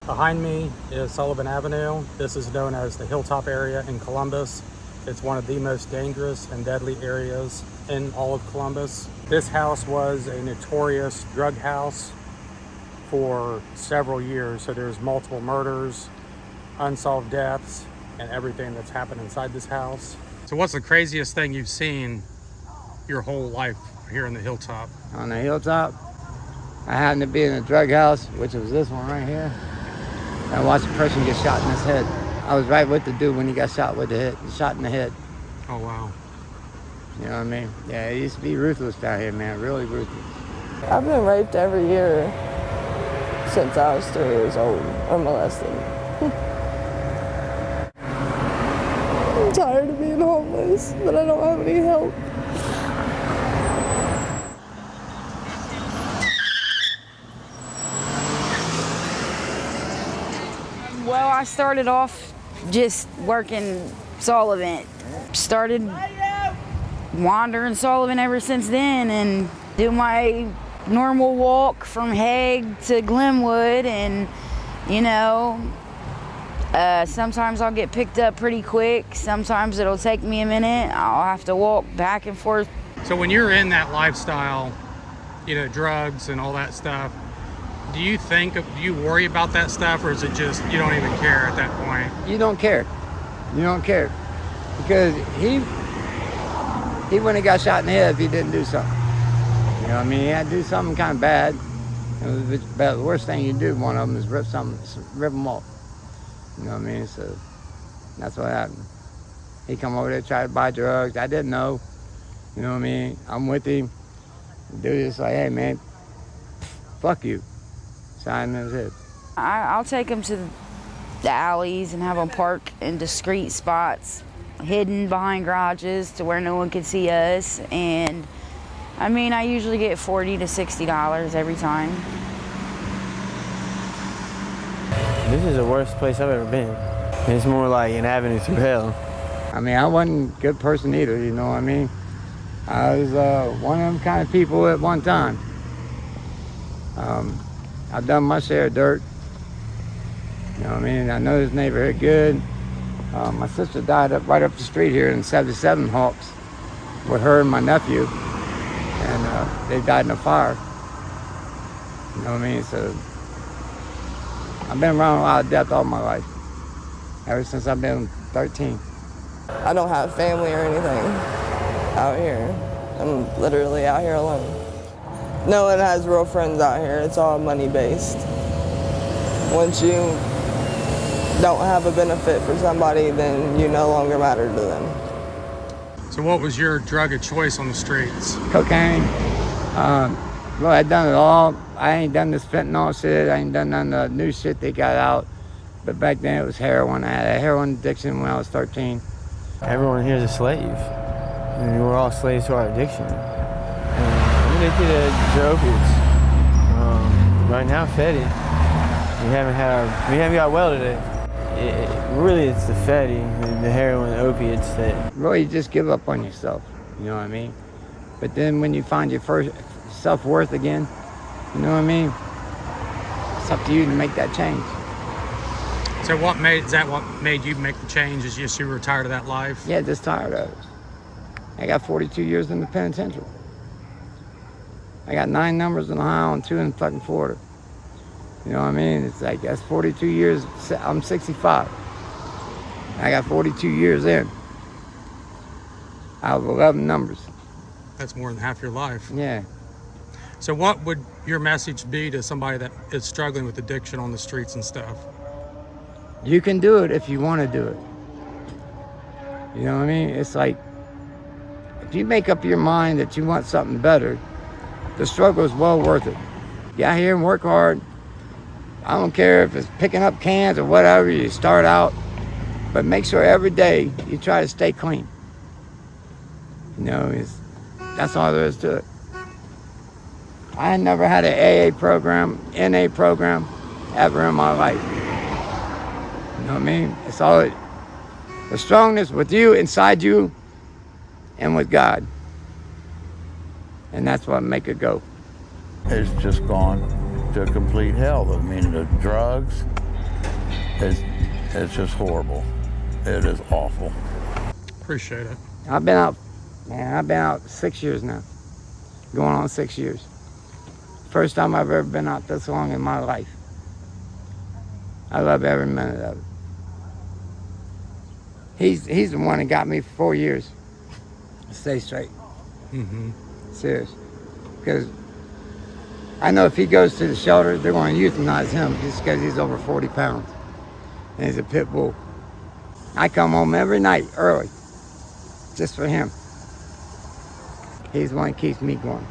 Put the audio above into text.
Behind me is Sullivan Avenue. This is known as the Hilltop area in Columbus. It's one of the most dangerous and deadly areas in all of Columbus. This house was a notorious drug house for several years. So there's multiple murders, unsolved deaths, and everything that's happened inside this house. So what's the craziest thing you've seen your whole life here in the Hilltop? On the Hilltop, I happened to be in a drug house, which was this one right here. I watched a person get shot in his head. I was right with the dude when he got shot with the head, shot in the head. Oh, wow. You know what I mean? Yeah, it used to be ruthless down here, man, really ruthless. I've been raped every year since I was 3 years old, or molested. I'm tired of being homeless, but I don't have any help. Well, I started off just working Sullivan. Started wandering Sullivan ever since then and do my normal walk from Hague to Glenwood, and you know, sometimes I'll get picked up pretty quick. Sometimes it'll take me a minute. I'll have to walk back and forth. So when you're in that lifestyle, you know, drugs and all that stuff, do you worry about that stuff, or is it just you don't even care at that point? You don't care. You don't care. Because he wouldn't have got shot in the head if he didn't do something. You know what I mean? He had to do something kind of bad. But the worst thing you do, one of them, is rip them off. You know what I mean? So that's what happened. He come over there, tried to buy drugs. I didn't know. You know what I mean? I'm with him. The dude is like, hey, man, fuck you. Shot him in his head. I'll take them to the alleys and have them park in discreet spots, hidden behind garages to where no one can see us. And I mean, I usually get $40 to $60 every time. This is the worst place I've ever been. It's more like an avenue through hell. I mean, I wasn't a good person either, you know what I mean? I was one of them kind of people at one time. I've done my share of dirt. You know what I mean? I know this neighborhood good. My sister died right up the street here in 77 Hawks with her and my nephew. And they died in a fire. You know what I mean? So I've been around a lot of death all my life, ever since I've been 13. I don't have family or anything out here. I'm literally out here alone. No one has real friends out here. It's all money-based. Once you don't have a benefit for somebody, then you no longer matter to them. So what was your drug of choice on the streets? Cocaine. Well, I done it all. I ain't done this fentanyl shit. I ain't done none of the new shit they got out. But back then it was heroin. I had a heroin addiction when I was 13. Everyone here is a slave. I mean, we're all slaves to our addiction. I'm addicted to opiates. Right now, Fetty. We haven't got well today. Really, it's the Fetty, the heroin, the opiates that... Really, you just give up on yourself, you know what I mean? But then when you find your first self-worth again, you know what I mean? It's up to you to make that change. So what made you make the change? Is just you were tired of that life? Yeah, just tired of it. I got 42 years in the penitentiary. I got 9 numbers in Ohio and 2 in fucking Florida. You know what I mean? It's like, that's 42 years. I'm 65. I got 42 years in. Out of 11 numbers. That's more than half your life. Yeah. So what would your message be to somebody that is struggling with addiction on the streets and stuff? You can do it if you want to do it. You know what I mean? It's like, if you make up your mind that you want something better, the struggle is well worth it. Get out here and work hard. I don't care if it's picking up cans or whatever, you start out, but make sure every day you try to stay clean. You know, that's all there is to it. I never had an AA program, NA program, ever in my life. You know what I mean? It's all the strongness with you, inside you, and with God. And that's what make it go. It's just gone to a complete hell. I mean, the drugs, It's just horrible. It is awful. Appreciate it. I've been out, man, I've been out 6 years now. Going on 6 years. First time I've ever been out this long in my life. I love every minute of it. He's the one that got me for 4 years. Stay straight. Mm-hmm. Serious. Because I know if he goes to the shelter, they're going to euthanize him just because he's over 40 pounds. And he's a pit bull. I come home every night early just for him. He's the one that keeps me going.